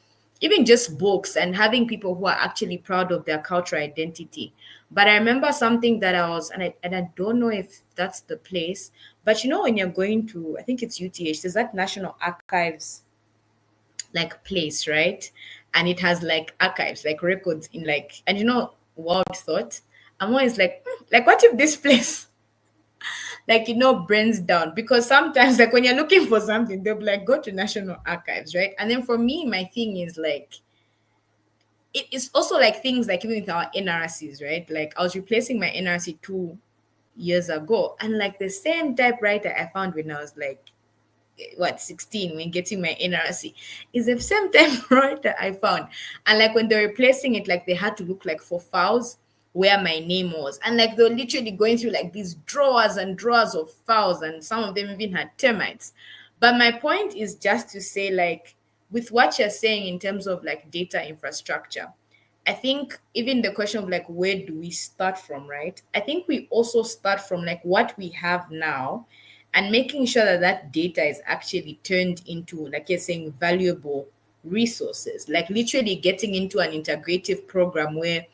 even just books, and having people who are actually proud of their cultural identity. But I remember something that I was, and I don't know if that's the place, but when you're going to, I think it's UTH, there's that National Archives like place, right? And it has like archives, like records in like, and wild thought. I'm always like, like what if this place like burns down? Because sometimes, like, when you're looking for something, they'll be like, go to National Archives, right? And then for me, my thing is like, it's also like things like even with our NRCs, right? Like, I was replacing my NRC 2 years ago, and like the same typewriter I found when I was like, what, 16, when getting my NRC, is the same typewriter I found. And like when they're replacing it, like they had to look like for files where my name was. And like they're literally going through like these drawers and drawers of files, and some of them even had termites. But my point is just to say, like, with what you're saying in terms of like data infrastructure, I think even the question of like where do we start from, right? I think we also start from like what we have now, and making sure that that data is actually turned into, like you're saying, valuable resources. Like literally getting into an integrative program where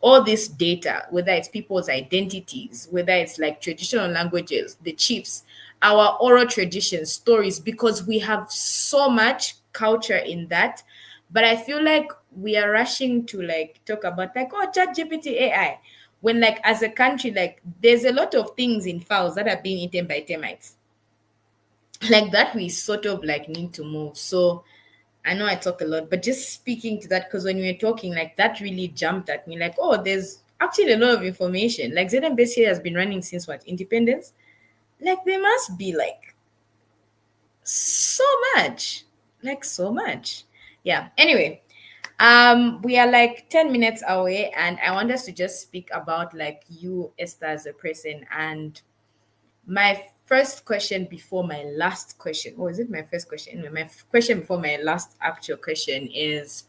all this data, whether it's people's identities, whether it's like traditional languages, the chiefs, our oral traditions, stories, because we have so much culture in that. But I feel like we are rushing to like talk about like, oh, chat GPT AI, when like as a country, like there's a lot of things in files that are being eaten by termites. Like that we sort of like need to move. So I know I talk a lot, but just speaking to that, because when we were talking, like that really jumped at me. Like, oh, there's actually a lot of information. Like ZMBase here has been running since what, independence? Like there must be like so much, like so much. Yeah. Anyway, we are like 10 minutes away, and I want us to just speak about like you, Esther, as a person. And my first question before my last question, or is it my first question? Anyway, my question before my last actual question is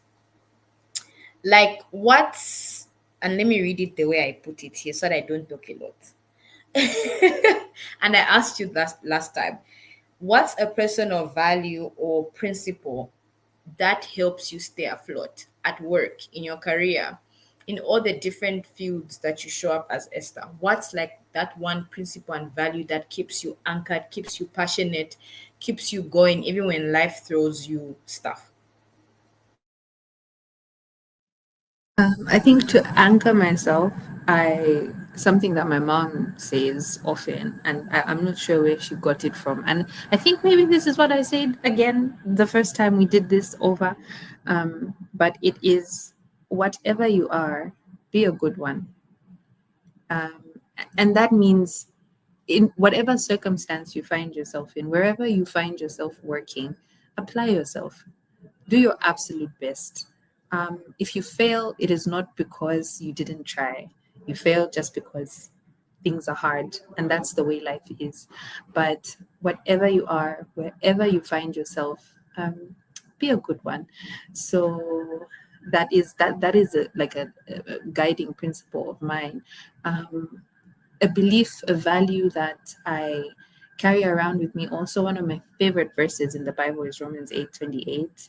like, what's, and let me read it the way I put it here so that I don't talk a lot. And I asked you last time, what's a person of value or principle that helps you stay afloat at work, in your career, in all the different fields that you show up as Esther? What's like that one principle and value that keeps you anchored, keeps you passionate, keeps you going, even when life throws you stuff? I think to anchor myself, I something that my mom says often, and I'm not sure where she got it from. And I think maybe this is what I said again the first time we did this over. But it is, whatever you are, be a good one. Um, and that means in whatever circumstance you find yourself in, wherever you find yourself working, apply yourself, do your absolute best. If you fail, it is not because you didn't try. You fail just because things are hard, and that's the way life is. But whatever you are, wherever you find yourself, be a good one. So that is a guiding principle of mine. A belief, a value that I carry around with me. Also, one of my favorite verses in the Bible is Romans 8:28.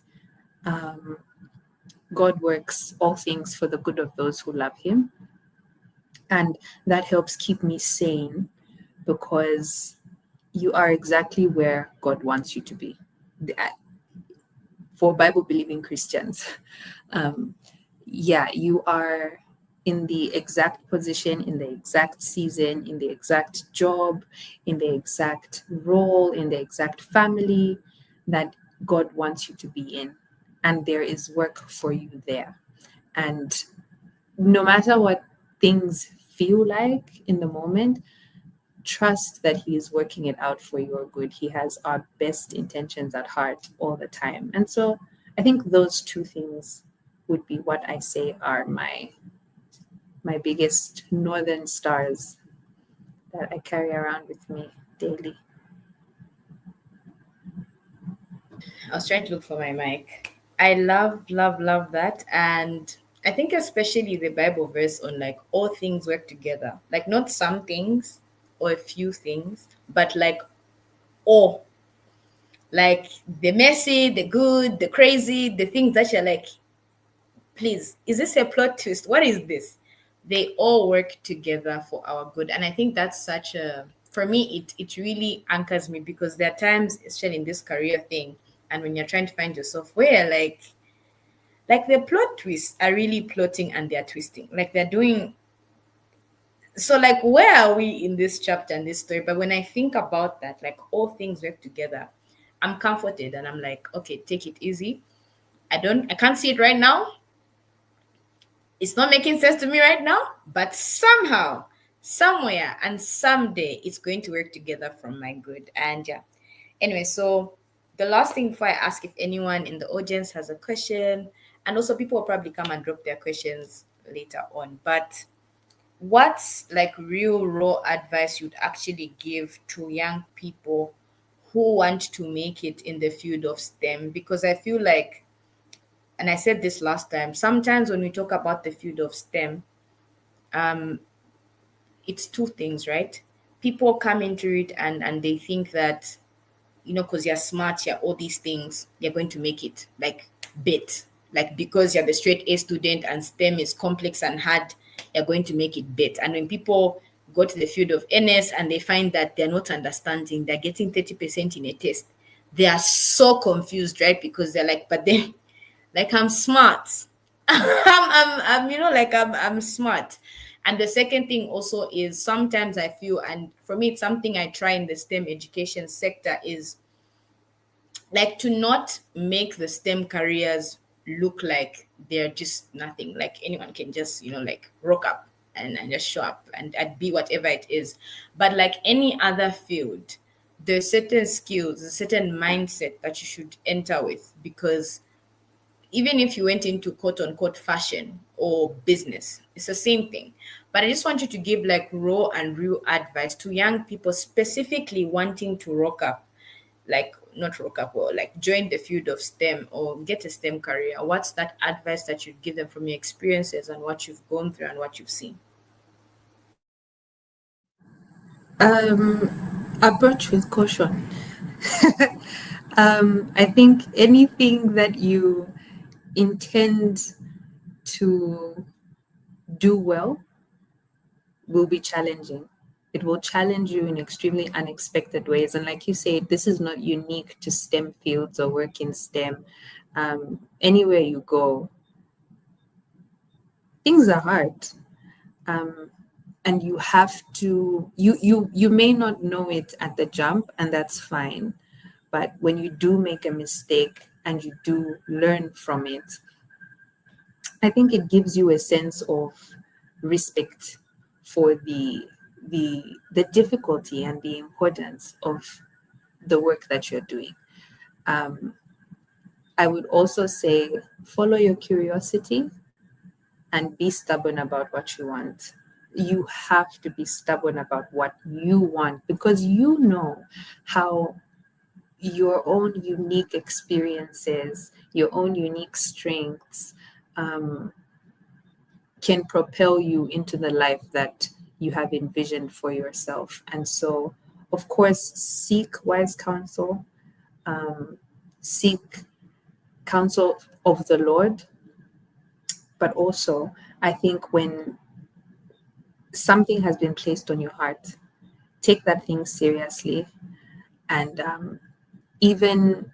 God works all things for the good of those who love him. And that helps keep me sane, because you are exactly where God wants you to be. For Bible believing Christians, you are in the exact position, in the exact season, in the exact job, in the exact role, in the exact family that God wants you to be in. And there is work for you there. And no matter what things feel like in the moment, trust that he is working it out for your good. He has our best intentions at heart all the time. And so I think those two things would be what I say are my biggest northern stars that I carry around with me daily. I was trying to look for my mic. I love, love, love that. And I think especially the Bible verse on like all things work together. Like not some things or a few things, but like all. Like the messy, the good, the crazy, the things that you're like, please, is this a plot twist? What is this? They all work together for our good. And I think that's such a, for me, it really anchors me, because there are times, especially in this career thing, and when you're trying to find yourself, where like the plot twists are really plotting and they're twisting. Like they're doing, so like where are we in this chapter and this story? But when I think about that, like all things work together, I'm comforted and I'm like, okay, take it easy. I can't see it right now. It's not making sense to me right now, but somehow, somewhere, and someday it's going to work together for my good. And yeah. Anyway, so the last thing before I ask if anyone in the audience has a question, and also people will probably come and drop their questions later on. But what's like real raw advice you'd actually give to young people who want to make it in the field of STEM? Because I feel like, and I said this last time, sometimes when we talk about the field of STEM, um, it's two things, right? People come into it and they think that, you know, because you're smart, you're all these things, you're going to make it like bit. Like because you're the straight A student and STEM is complex and hard, you're going to make it bit. And when people go to the field of NS and they find that they're not understanding, they're getting 30% in a test, they are so confused, right? Because they're like, but then, like, I'm smart. You know, like I'm smart. And the second thing also is sometimes I feel, and for me, it's something I try in the STEM education sector is like to not make the STEM careers look like they're just nothing. Like anyone can just, you know, like rock up and just show up and be whatever it is. But like any other field, there's certain skills, a certain mindset that you should enter with, because even if you went into quote unquote fashion or business, it's the same thing. But I just want you to give like raw and real advice to young people specifically wanting to rock up, like not rock up or like join the field of STEM or get a STEM career. What's that advice that you'd give them from your experiences and what you've gone through and what you've seen? Approach with caution. I think anything that you intend to do well will be challenging. It will challenge you in extremely unexpected ways. And like you said, this is not unique to STEM fields or work in STEM. Anywhere you go, things are hard. And you have to, you may not know it at the jump, and that's fine. But when you do make a mistake and you do learn from it, I think it gives you a sense of respect for the difficulty and the importance of the work that you're doing. I would also say follow your curiosity and be stubborn about what you want. You have to be stubborn about what you want, because you know how your own unique experiences, your own unique strengths can propel you into the life that you have envisioned for yourself. And so, of course, seek wise counsel, seek counsel of the Lord. But also, I think when something has been placed on your heart, take that thing seriously. And even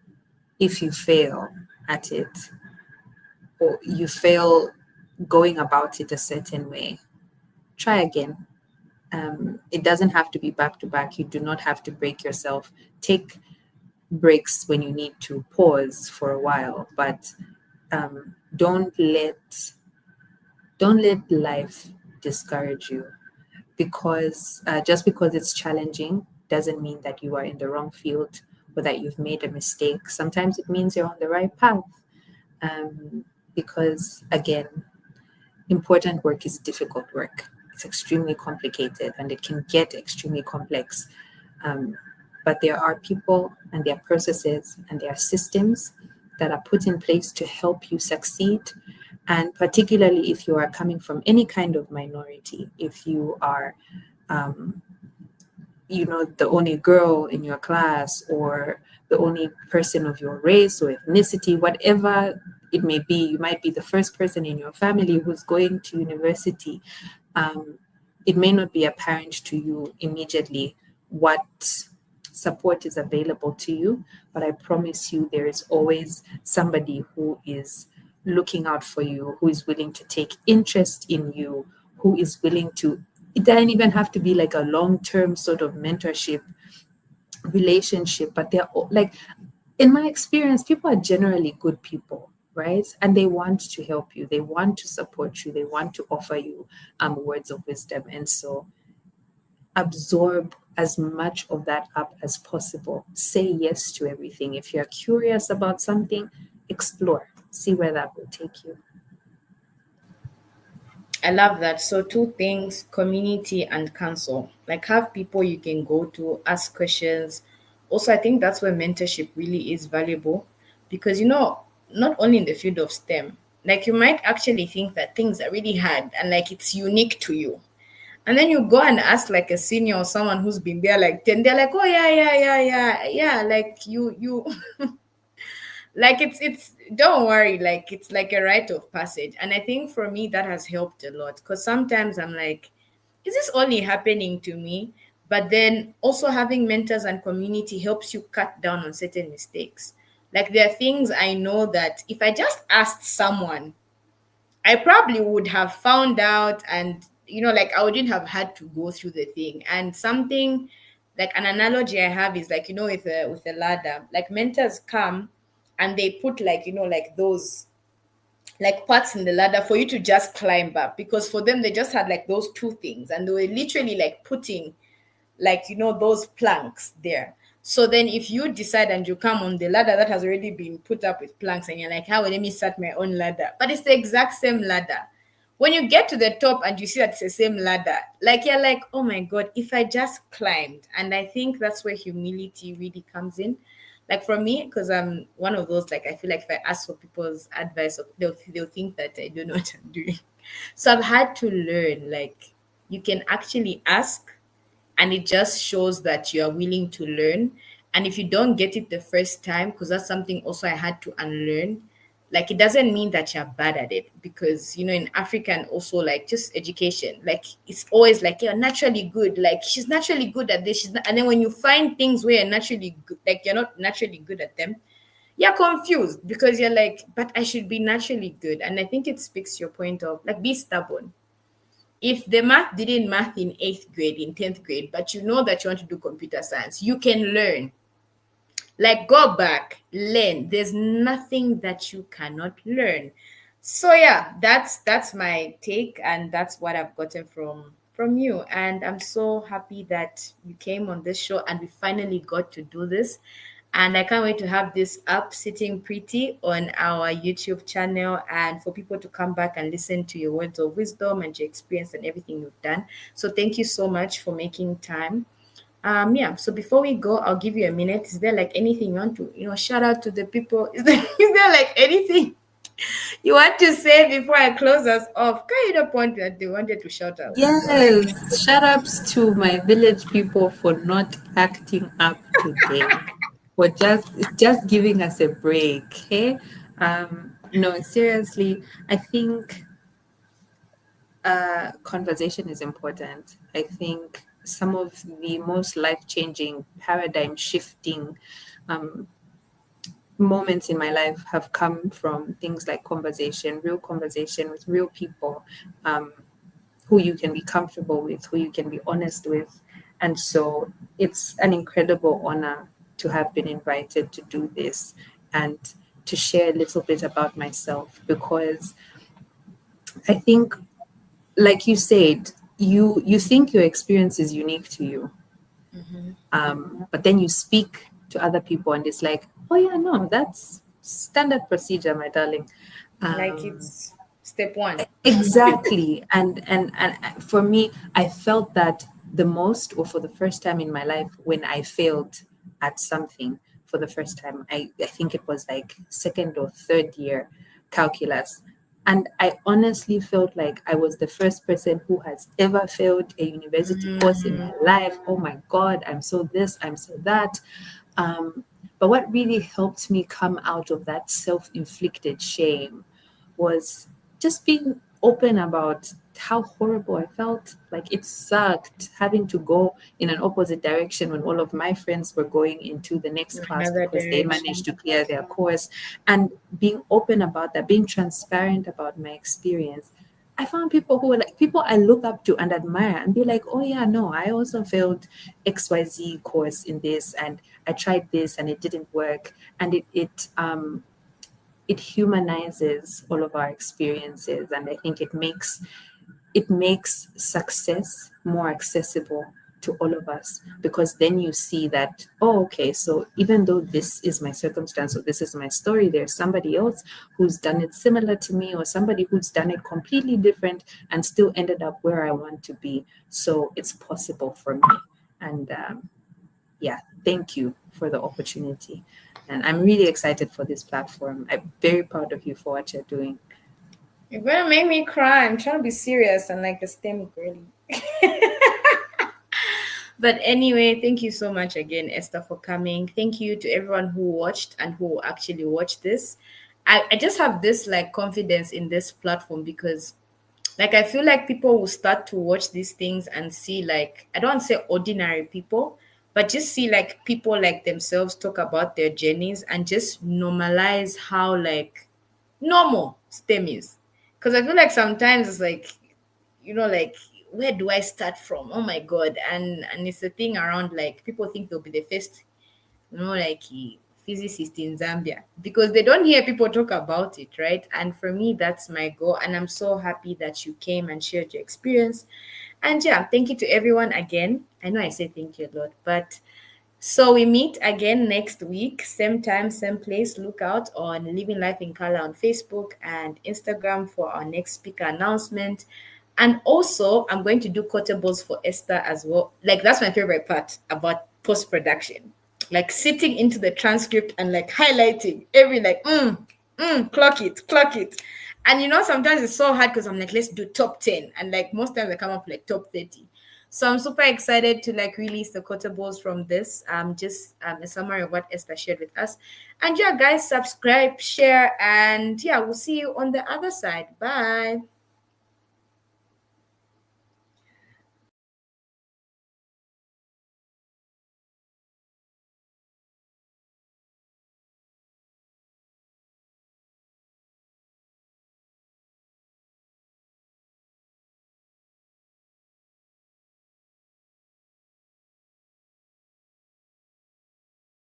if you fail at it, or you fail going about it a certain way, try again. It doesn't have to be back to back. You do not have to break yourself. Take breaks when you need to pause for a while, but don't let life discourage you, because just because it's challenging doesn't mean that you are in the wrong field or that you've made a mistake. Sometimes it means you're on the right path, because again, important work is difficult work. It's extremely complicated and it can get extremely complex. But there are people and there are processes and there are systems that are put in place to help you succeed. And particularly if you are coming from any kind of minority, if you are, the only girl in your class or the only person of your race or ethnicity, whatever it may be, you might be the first person in your family who's going to university. It may not be apparent to you immediately what support is available to you, but I promise you there is always somebody who is looking out for you, who is willing to take interest in you, who is willing to, it doesn't even have to be like a long-term sort of mentorship relationship, but they're like, in my experience, people are generally good people, right? And they want to help you, they want to support you, they want to offer you words of wisdom. And so absorb as much of that up as possible. Say yes to everything. If you're curious about something, explore, see where that will take you. I love that. So two things, community and counsel. Like have people you can go to, ask questions. Also, I think that's where mentorship really is valuable because not only in the field of STEM, like you might actually think that things are really hard and like it's unique to you. And then you go and ask like a senior or someone who's been there like 10, they're like, oh yeah, like you like it's don't worry, like it's like a rite of passage. And I think for me that has helped a lot because sometimes I'm like, is this only happening to me? But then also having mentors and community helps you cut down on certain mistakes. Like there are things I know that if I just asked someone, I probably would have found out, and like I wouldn't have had to go through the thing. And something like an analogy I have is like, with a ladder, like mentors come and they put like, like those like parts in the ladder for you to just climb up, because for them they just had like those two things and they were literally like putting like those planks there. So then if you decide and you come on the ladder that has already been put up with planks and you're like, how will let me start my own ladder, but it's the exact same ladder. When you get to the top and you see that it's the same ladder, like you're like, oh my god, if I just climbed. And I think that's where humility really comes in. Like for me, because I'm one of those, like I feel like if I ask for people's advice, they'll think that I don't know what I'm doing. So I've had to learn, like, you can actually ask, and it just shows that you are willing to learn. And if you don't get it the first time, because that's something also I had to unlearn, like it doesn't mean that you're bad at it, because in Africa and also like just education, like it's always like you're naturally good, like she's naturally good at this, and then when you find things where you're naturally good, like you're not naturally good at them, you're confused because you're like, but I should be naturally good. And I think it speaks your point of like, be stubborn. If the math didn't math in 8th grade, in 10th grade, but you know that you want to do computer science, you can learn. Like go back, learn. There's nothing that you cannot learn. So yeah, that's my take, and that's what I've gotten from you. And I'm so happy that you came on this show and we finally got to do this. And I can't wait to have this up sitting pretty on our YouTube channel and for people to come back and listen to your words of wisdom and your experience and everything you've done. So thank you so much for making time. Yeah, so before we go, I'll give you a minute. Is there like anything you want to, shout out to the people? Is there like anything you want to say before I close us off? Can you the point that they wanted to shout out? Yes, shout outs to my village people for not acting up today, for just giving us a break. Okay, no, seriously, I think conversation is important. I think some of the most life changing, paradigm shifting moments in my life have come from things like conversation, real conversation with real people, who you can be comfortable with, who you can be honest with. And so it's an incredible honor to have been invited to do this and to share a little bit about myself, because I think, like you said, you think your experience is unique to you, but then you speak to other people and it's like, oh yeah, no, that's standard procedure, my darling. Like it's step one. Exactly. And for me, I felt that the most, or for the first time in my life, when I failed at something for the first time. I think it was like second or third year calculus. And I honestly felt like I was the first person who has ever failed a university course in my life. Oh my God, I'm so this, I'm so that. But what really helped me come out of that self-inflicted shame was just being open about how horrible I felt. Like it sucked having to go in an opposite direction when all of my friends were going into the next class Another because they direction. managed to clear their course. And being open about that, being transparent about my experience. I found people who were like people I look up to and admire and be like, oh yeah, no, I also failed XYZ course in this and I tried this and it didn't work. And it humanizes all of our experiences, and I think it makes success more accessible to all of us, because then you see that, oh, okay, so even though this is my circumstance or this is my story, there's somebody else who's done it similar to me, or somebody who's done it completely different and still ended up where I want to be. So it's possible for me. And yeah, thank you for the opportunity. And I'm really excited for this platform. I'm very proud of you for what you're doing. You're gonna make me cry. I'm trying to be serious and like a STEM girly. But anyway, thank you so much again, Esther, for coming. Thank you to everyone who watched and who actually watched this. I just have this like confidence in this platform because like I feel like people will start to watch these things and see like I don't want to say ordinary people, but just see like people like themselves talk about their journeys and just normalize how like normal STEM is. Because I feel like sometimes it's like, like where do I start from? Oh my god. And it's a thing around like people think they'll be the first, like physicist in Zambia because they don't hear people talk about it, right? And for me, that's my goal. And I'm so happy that you came and shared your experience. And yeah, thank you to everyone again. I know I say thank you a lot, but so we meet again next week, same time, same place. Look out on Living Life in Color on Facebook and Instagram for our next speaker announcement. And also, I'm going to do quotables for Esther as well. Like that's my favorite part about post production. Like sitting into the transcript and like highlighting every like clock it, clock it. And sometimes it's so hard because I'm like, let's do top 10. And like most times I come up like top 30. So I'm super excited to like release the quotables from this. Just a summary of what Esther shared with us. And yeah, guys, subscribe, share, and yeah, we'll see you on the other side. Bye.